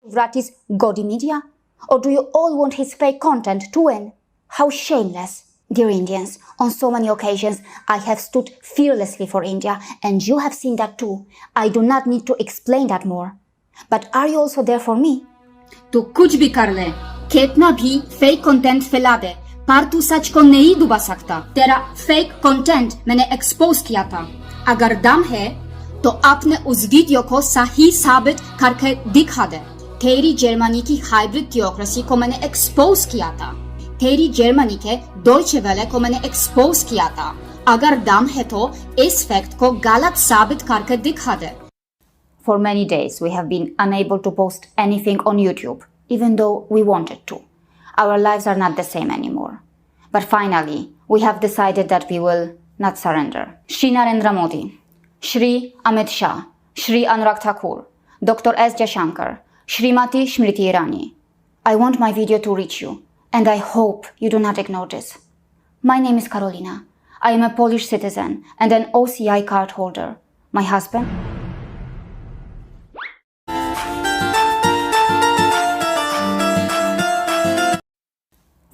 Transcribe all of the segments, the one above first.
Rathee's gaudy media? Or do you all want his fake content to win? How shameless! Dear Indians, on so many occasions I have stood fearlessly for India and you have seen that too. I do not need to explain that more. But are you also there for me? तू कुछ भी कर ले, कितना भी fake content फैला दे, पर तू सच को नहीं डुबा सकता। तेरा फेक कंटेंट मैंने एक्सपोज किया था। अगर दम है तो अपने उस वीडियो को सही साबित करके दिखा दे। तेरी जर्मनी की हाइब्रिड थियोक्रेसी को मैंने एक्सपोज किया था। तेरी जर्मनी के डॉयचे वेले को मैंने एक्सपोज किया था। अगर दम है तो इस फैक्ट को गलत साबित करके दिखा दे। For many days we have been unable to post anything on YouTube, even though we wanted to. Our lives are not the same anymore. But finally, we have decided that we will not surrender. Shri Narendra Modi, Shri Amit Shah, Shri Anurag Thakur, Dr. S. Jaishankar, Shrimati Smriti Irani. I want my video to reach you, and I hope you do not ignore this. My name is Karolina. I am a Polish citizen and an OCI card holder. My husband...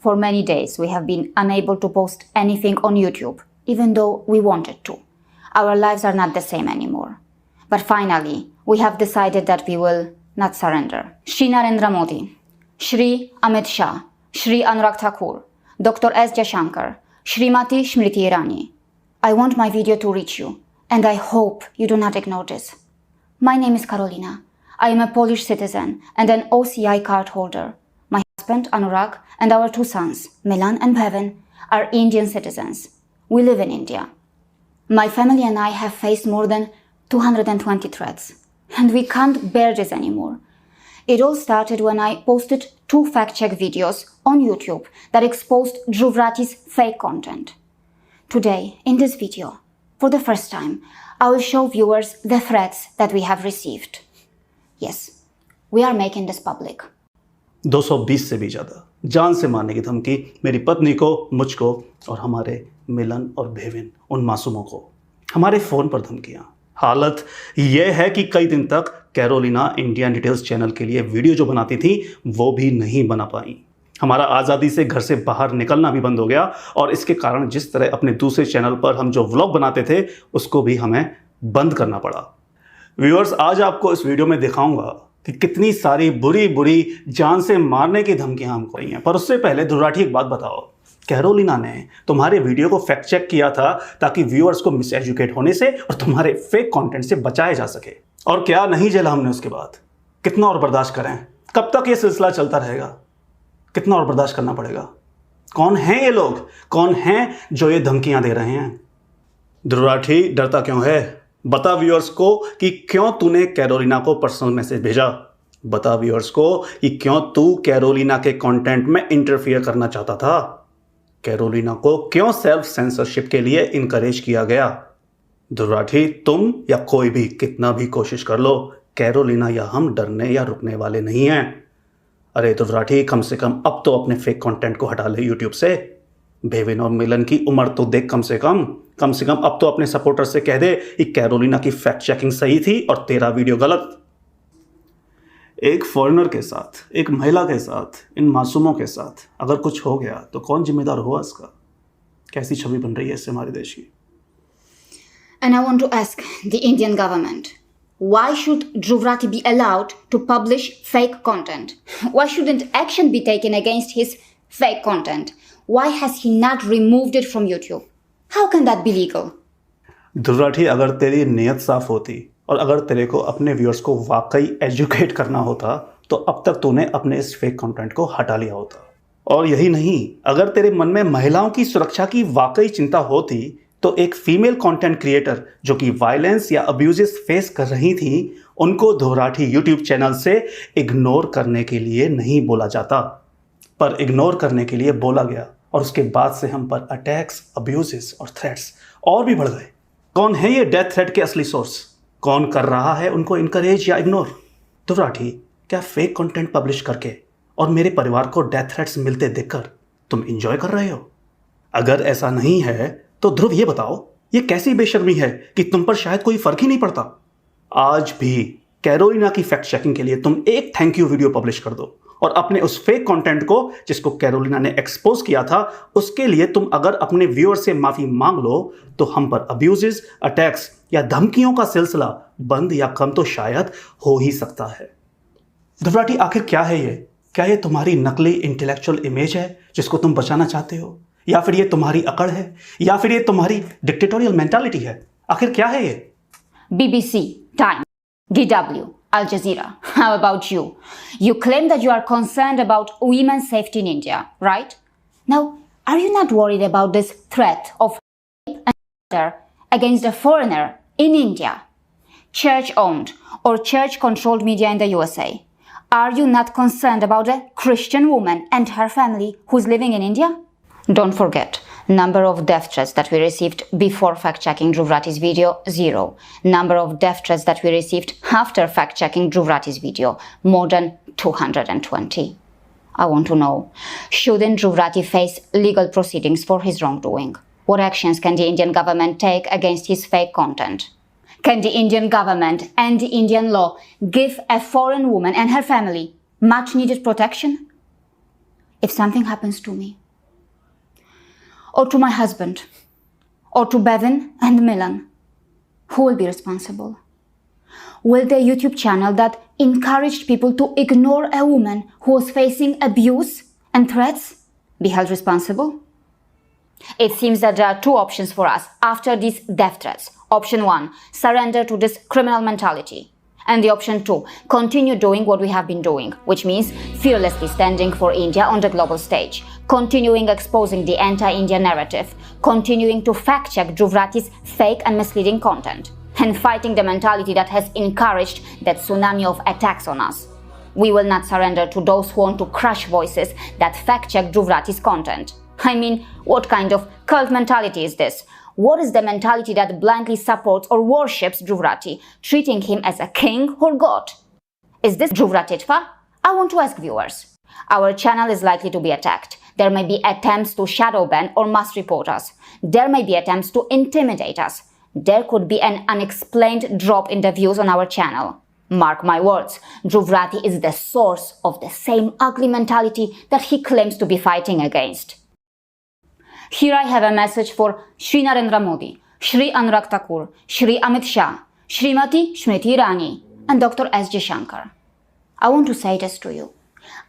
For many days we have been unable to post anything on YouTube, even though we wanted to. Our lives are not the same anymore. But finally, we have decided that we will not surrender. Shri Narendra Modi, Shri Amit Shah, Shri Anurag Thakur, Dr. S. Jaishankar, Shrimati Smriti Irani. I want my video to reach you, and I hope you do not ignore this. My name is Karolina. I am a Polish citizen and an OCI card holder. My husband, Anurag, and our two sons, Milan and Bhavin, are Indian citizens. We live in India. My family and I have faced more than 220 threats, and we can't bear this anymore. It all started when I posted 2 fact-check videos on YouTube that exposed Dhruv Rathee's fake content. Today, in this video, for the first time, I will show viewers the threats that we have received. Yes, we are making this public. 220 से भी ज़्यादा जान से मारने की धमकी मेरी पत्नी को, मुझको और हमारे मिलन और भेविन उन मासूमों को। हमारे फ़ोन पर धमकियाँ। हालत यह है कि कई दिन तक कैरोलिना इंडियन डिटेल्स चैनल के लिए वीडियो जो बनाती थी वो भी नहीं बना पाई। हमारा आज़ादी से घर से बाहर निकलना भी बंद हो गया और इसके कारण जिस तरह अपने दूसरे चैनल पर हम जो व्लॉग बनाते थे उसको भी हमें बंद करना पड़ा। व्यूअर्स, आज आपको इस वीडियो में दिखाऊंगा कि कितनी सारी बुरी जान से मारने की धमकियां हमको आई हैं। पर उससे पहले ध्रुव राठी एक बात बताओ, कैरोलिना ने तुम्हारे वीडियो को फैक्ट चेक किया था ताकि व्यूअर्स को मिस एजुकेट होने से और तुम्हारे फेक कंटेंट से बचाया जा सके। और क्या नहीं झेला हमने उसके बाद। कितना और बर्दाश्त करें? कब तक ये सिलसिला चलता रहेगा? कितना और बर्दाश्त करना पड़ेगा? कौन हैं ये लोग? कौन हैं जो ये धमकियां दे रहे हैं? ध्रुव राठी डरता क्यों है? बता व्यूअर्स को कि क्यों तूने कैरोलिना को पर्सनल मैसेज भेजा। बता व्यूअर्स को कि क्यों तू कैरोलिना के कंटेंट में इंटरफियर करना चाहता था। कैरोलिना को क्यों सेल्फ सेंसरशिप के लिए इनकरेज किया गया। ध्रुव राठी, तुम या कोई भी कितना भी कोशिश कर लो, कैरोलिना या हम डरने या रुकने वाले नहीं हैं। अरे ध्रुव राठी, कम से कम अब तो अपने फेक कंटेंट को हटा ले यूट्यूब से। भेविन और मिलन की उम्र तो देख, कम से कम अब तो अपने सपोर्टर से कह दे कि कैरोलिना की फैक्ट चेकिंग सही थी और तेरा वीडियो गलत। एक फॉरेनर के साथ, एक महिला के साथ, इन मासूमों के साथ अगर कुछ हो गया तो कौन जिम्मेदार हुआ इसका? कैसी छवि बन रही है इससे हमारे देश की? And I want to ask the Indian government, why should Dhruv Rathee be allowed to publish fake content? Why shouldn't action be taken against his fake content? Why has he not removed it from YouTube? How can that be legal? Dhruv Rathee, अगर तेरी नीयत साफ होती और अगर तेरे को अपने व्यूअर्स को वाकई एजुकेट करना होता तो अब तक तूने अपने इस फेक कंटेंट को हटा लिया होता। और यही नहीं, अगर तेरे मन में महिलाओं की सुरक्षा की वाकई चिंता होती तो एक फीमेल कंटेंट क्रिएटर जो कि वायलेंस या अब्यूजेस फेस कर रही थी उनको ध्रुव राठी यूट्यूब चैनल से इग्नोर करने के लिए नहीं बोला जाता, पर इग्नोर करने के लिए बोला गया और उसके बाद से हम पर अटैक्स, अब्यूजेस और थ्रेट्स और भी बढ़ गए। कौन है ये डेथ थ्रेट के असली सोर्स? कौन कर रहा है उनको इनकरेज या इग्नोर? ध्रुव राठी, क्या फेक कंटेंट पब्लिश करके और मेरे परिवार को डेथ थ्रेट्स मिलते देखकर तुम इंजॉय कर रहे हो? अगर ऐसा नहीं है तो ध्रुव ये बताओ, ये कैसी बेशर्मी है कि तुम पर शायद कोई फर्क ही नहीं पड़ता। आज भी कैरोलिना की फैक्ट चेकिंग के लिए तुम एक थैंक यू वीडियो पब्लिश कर दो और अपने उस फेक कंटेंट को जिसको कैरोलिना ने एक्सपोज किया था उसके लिए तुम अगर अपने व्यूअर से माफी मांग लो तो हम पर अब्यूजेस, अटैक्स या धमकियों का सिलसिला बंद या कम तो शायद हो ही सकता है। ध्रुव राठी, आखिर क्या है ये? क्या ये तुम्हारी नकली इंटेलेक्चुअल इमेज है जिसको तुम बचाना चाहते हो, या फिर ये तुम्हारी अकड़ है, या फिर ये तुम्हारी डिक्टेटोरियल मेंटालिटी है? आखिर क्या है ये? BBC, Time, DW, Al Jazeera. How about you? You claim that you are concerned about women's safety in India, right? Now, are you not worried about this threat of rape and murder against a foreigner in India? Church-owned or church-controlled media in the USA. Are you not concerned about a Christian woman and her family who's living in India? Don't forget, number of death threats that we received before fact-checking Dhruv Rathee's video, 0. Number of death threats that we received after fact-checking Dhruv Rathee's video, more than 220. I want to know, shouldn't Dhruv Rathee face legal proceedings for his wrongdoing? What actions can the Indian government take against his fake content? Can the Indian government and the Indian law give a foreign woman and her family much needed protection? If something happens to me, or to my husband, or to Bevin and Milan, who will be responsible? Will the YouTube channel that encouraged people to ignore a woman who was facing abuse and threats be held responsible? It seems that there are two options for us after these death threats. Option 1, surrender to this criminal mentality. And the option 2, continue doing what we have been doing, which means fearlessly standing for India on the global stage, continuing exposing the anti-India narrative, continuing to fact-check Dhruv Rathee's fake and misleading content, and fighting the mentality that has encouraged that tsunami of attacks on us. We will not surrender to those who want to crush voices that fact-check Dhruv Rathee's content. I mean, what kind of cult mentality is this? What is the mentality that blindly supports or worships Dhruv Rathee, treating him as a king or god? Is this Dhruv Rathee? I want to ask viewers. Our channel is likely to be attacked. There may be attempts to shadow ban or mass report us. There may be attempts to intimidate us. There could be an unexplained drop in the views on our channel. Mark my words, Dhruv Rathee is the source of the same ugly mentality that he claims to be fighting against. Here I have a message for Shri Narendra Modi, Shri Anurag Thakur, Shri Amit Shah, Shrimati Smriti Irani, and Dr. S. J. Shankar. I want to say this to you.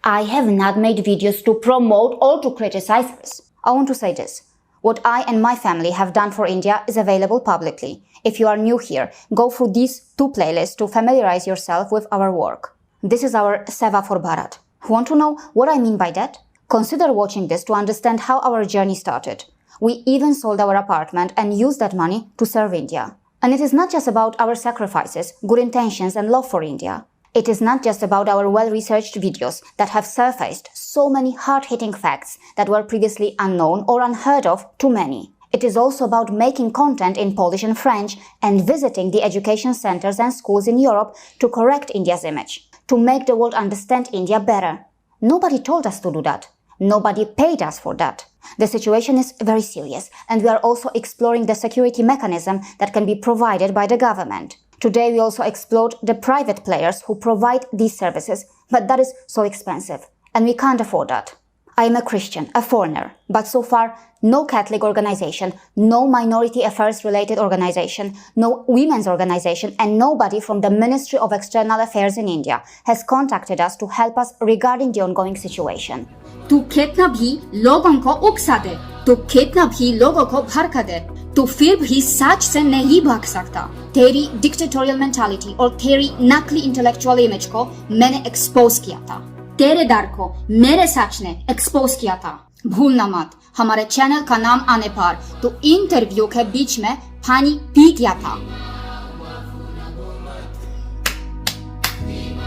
I have not made videos to promote or to criticize this. I want to say this. What I and my family have done for India is available publicly. If you are new here, go through these two playlists to familiarize yourself with our work. This is our Seva for Bharat. Want to know what I mean by that? Consider watching this to understand how our journey started. We even sold our apartment and used that money to serve India. And it is not just about our sacrifices, good intentions and love for India. It is not just about our well-researched videos that have surfaced so many hard-hitting facts that were previously unknown or unheard of to many. It is also about making content in Polish and French and visiting the education centers and schools in Europe to correct India's image, to make the world understand India better. Nobody told us to do that. Nobody paid us for that. The situation is very serious, and we are also exploring the security mechanism that can be provided by the government. Today we also explored the private players who provide these services, but that is so expensive, and we can't afford that. I am a Christian, a foreigner, but so far no Catholic organization, no minority affairs related organization, no women's organization, and nobody from the Ministry of External Affairs in India has contacted us to help us regarding the ongoing situation. तू कितना भी लोगों को उकसा दे, तू कितना भी लोगों को भड़का दे, तू फिर भी सच से नहीं भाग सकता। तेरी डिक्टेटोरियल मेंटालिटी और तेरी नकली इंटेलेक्चुअल इमेज को मैंने एक्सपोज किया था। तेरे डर को मेरे सच ने एक्सपोज किया था। भूलना मत, हमारे चैनल का नाम आने पर तो इंटरव्यू के बीच में पानी पी गया था।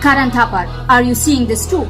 Karan Thapar, are you seeing this too?